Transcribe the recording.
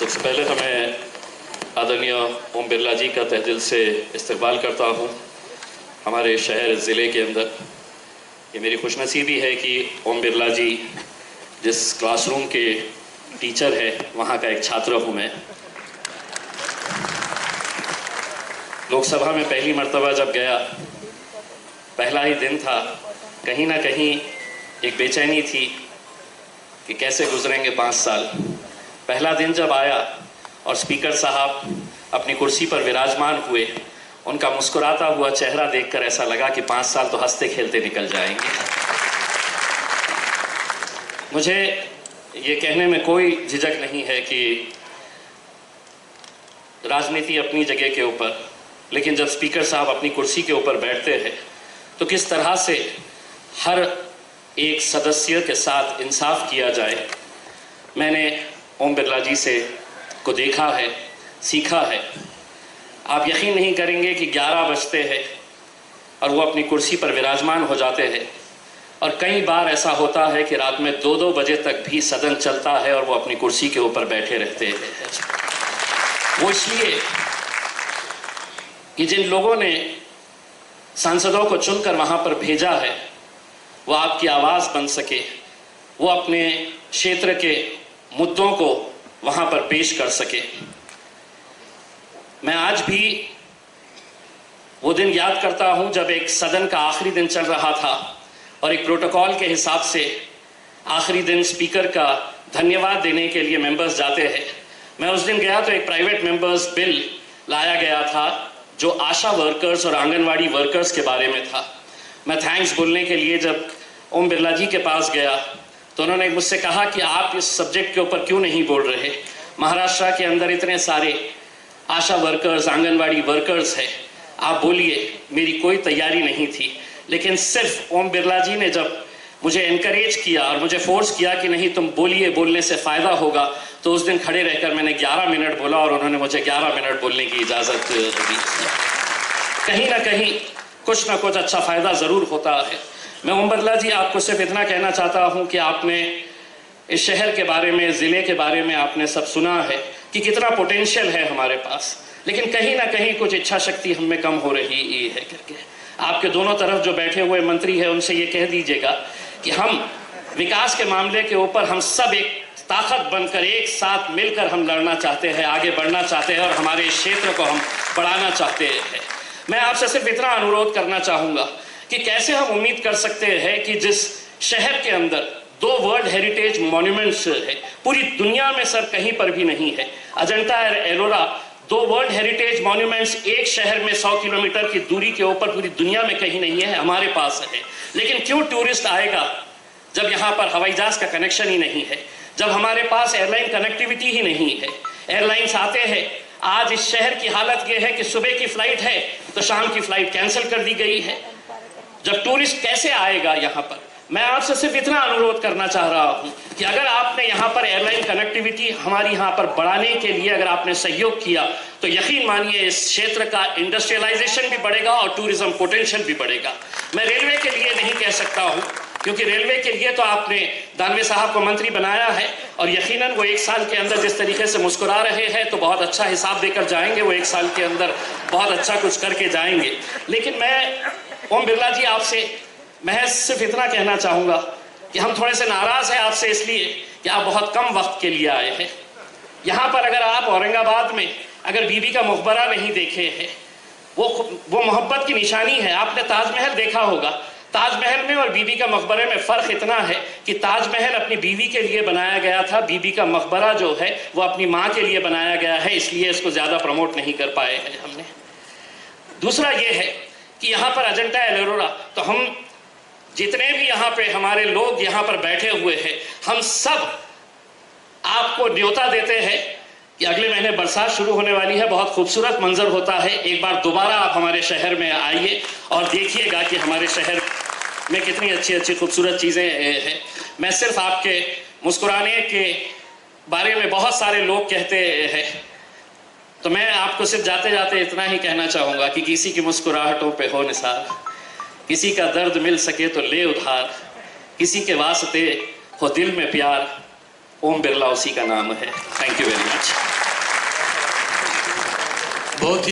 सबसे पहले तो मैं आदरणीय ओम बिरला जी का तहे दिल से इस्तकबाल करता हूँ हमारे शहर ज़िले के अंदर। ये मेरी खुशनसीबी है कि ओम बिरला जी जिस क्लासरूम के टीचर है वहाँ का एक छात्र हूँ मैं। लोकसभा में पहली मर्तबा जब गया, पहला ही दिन था, कहीं ना कहीं एक बेचैनी थी कि कैसे गुजरेंगे 5 साल। पहला दिन जब आया और स्पीकर साहब अपनी कुर्सी पर विराजमान हुए, उनका मुस्कुराता हुआ चेहरा देखकर ऐसा लगा कि 5 साल तो हंसते खेलते निकल जाएंगे। मुझे ये कहने में कोई झिझक नहीं है कि राजनीति अपनी जगह के ऊपर, लेकिन जब स्पीकर साहब अपनी कुर्सी के ऊपर बैठते हैं तो किस तरह से हर एक सदस्य के साथ इंसाफ किया जाए, मैंने ओम बिरला जी से को देखा है, सीखा है। आप यकीन नहीं करेंगे कि 11 बजते हैं और वो अपनी कुर्सी पर विराजमान हो जाते हैं, और कई बार ऐसा होता है कि रात में 2-2 बजे तक भी सदन चलता है और वो अपनी कुर्सी के ऊपर बैठे रहते हैं। वो इसलिए कि जिन लोगों ने सांसदों को चुनकर वहाँ पर भेजा है वो आपकी आवाज़ बन सके, वो अपने क्षेत्र के मुद्दों को वहाँ पर पेश कर सके। मैं आज भी वो दिन याद करता हूँ जब एक सदन का आखिरी दिन चल रहा था और एक प्रोटोकॉल के हिसाब से आखिरी दिन स्पीकर का धन्यवाद देने के लिए मेंबर्स जाते हैं। मैं उस दिन गया तो एक प्राइवेट मेंबर्स बिल लाया गया था जो आशा वर्कर्स और आंगनवाड़ी वर्कर्स के बारे में था। मैं थैंक्स बोलने के लिए जब ओम बिरला जी के पास गया तो उन्होंने मुझसे कहा कि आप इस सब्जेक्ट के ऊपर क्यों नहीं बोल रहे, महाराष्ट्र के अंदर इतने सारे आशा वर्कर्स, आंगनवाड़ी वर्कर्स हैं, आप बोलिए। मेरी कोई तैयारी नहीं थी, लेकिन सिर्फ ओम बिरला जी ने जब मुझे एनकरेज किया और मुझे फोर्स किया कि नहीं तुम बोलिए, बोलने से फ़ायदा होगा, तो उस दिन खड़े रहकर मैंने 11 मिनट बोला और उन्होंने मुझे 11 मिनट बोलने की इजाज़त दी। कहीं ना कहीं कुछ ना कुछ अच्छा फ़ायदा ज़रूर होता है। मैं ओम बिरला जी आपको सिर्फ इतना कहना चाहता हूँ कि आपने इस शहर के बारे में, ज़िले के बारे में आपने सब सुना है कि कितना पोटेंशियल है हमारे पास, लेकिन कहीं ना कहीं कुछ इच्छा शक्ति हम में कम हो रही है करके। आपके दोनों तरफ जो बैठे हुए मंत्री हैं उनसे ये कह दीजिएगा कि हम विकास के मामले के ऊपर हम सब एक ताकत बनकर एक साथ मिलकर हम लड़ना चाहते हैं, आगे बढ़ना चाहते हैं और हमारे क्षेत्र को हम बढ़ाना चाहते हैं। मैं आपसे सिर्फ इतना अनुरोध करना चाहूँगा कि कैसे हम उम्मीद कर सकते हैं कि जिस शहर के अंदर 2 वर्ल्ड हेरिटेज मॉन्यूमेंट्स है, पूरी दुनिया में सर कहीं पर भी नहीं है। अजंता और एलोरा 2 वर्ल्ड हेरिटेज मॉन्यूमेंट्स एक शहर में 100 किलोमीटर की दूरी के ऊपर पूरी दुनिया में कहीं नहीं है, हमारे पास है। लेकिन क्यों टूरिस्ट आएगा जब यहाँ पर हवाई जहाज का कनेक्शन ही नहीं है, जब हमारे पास एयरलाइन कनेक्टिविटी ही नहीं है। एयरलाइंस आते हैं, आज इस शहर की हालत यह है कि सुबह की फ्लाइट है तो शाम की फ्लाइट कैंसिल कर दी गई है। जब टूरिस्ट कैसे आएगा यहाँ पर? मैं आपसे सिर्फ इतना अनुरोध करना चाह रहा हूँ कि अगर आपने यहाँ पर एयरलाइन कनेक्टिविटी हमारी यहाँ पर बढ़ाने के लिए अगर आपने सहयोग किया तो यकीन मानिए इस क्षेत्र का इंडस्ट्रियलाइजेशन भी बढ़ेगा और टूरिज्म पोटेंशियल भी बढ़ेगा। मैं रेलवे के लिए नहीं कह सकता हूँ, क्योंकि रेलवे के लिए तो आपने दानवे साहब को मंत्री बनाया है और यकीनन वो 1 साल के अंदर जिस तरीके से मुस्कुरा रहे हैं तो बहुत अच्छा हिसाब देकर जाएंगे, वो 1 साल के अंदर बहुत अच्छा कुछ करके जाएंगे। लेकिन मैं ओम बिरला जी आपसे महज सिर्फ इतना कहना चाहूँगा कि हम थोड़े से नाराज़ हैं आपसे इसलिए कि आप बहुत कम वक्त के लिए आए हैं यहाँ पर। अगर आप औरंगाबाद में अगर बीबी का मकबरा नहीं देखे हैं, वो मोहब्बत की निशानी है। आपने ताजमहल देखा होगा, ताजमहल में और बीबी का मकबरे में फ़र्क इतना है कि ताजमहल अपनी बीवी के लिए बनाया गया था, बीबी का मकबरा जो है वो अपनी माँ के लिए बनाया गया है, इसलिए इसको ज़्यादा प्रमोट नहीं कर पाए हैं हमने। दूसरा ये है कि यहाँ पर अजंता एलोरा, तो हम जितने भी यहाँ पे हमारे लोग यहाँ पर बैठे हुए हैं, हम सब आपको न्योता देते हैं कि अगले महीने बरसात शुरू होने वाली है, बहुत खूबसूरत मंजर होता है। एक बार दोबारा आप हमारे शहर में आइए और देखिएगा कि हमारे शहर में कितनी अच्छी अच्छी खूबसूरत चीज़ें हैं। मैं सिर्फ आपके मुस्कुराने के बारे में बहुत सारे लोग कहते हैं, तो मैं आपको सिर्फ जाते जाते इतना ही कहना चाहूँगा कि किसी की मुस्कुराहटों पे हो निसार, किसी का दर्द मिल सके तो ले उधार, किसी के वास्ते हो दिल में प्यार, ओम बिरला उसी का नाम है। Thank you very much. बहुत ही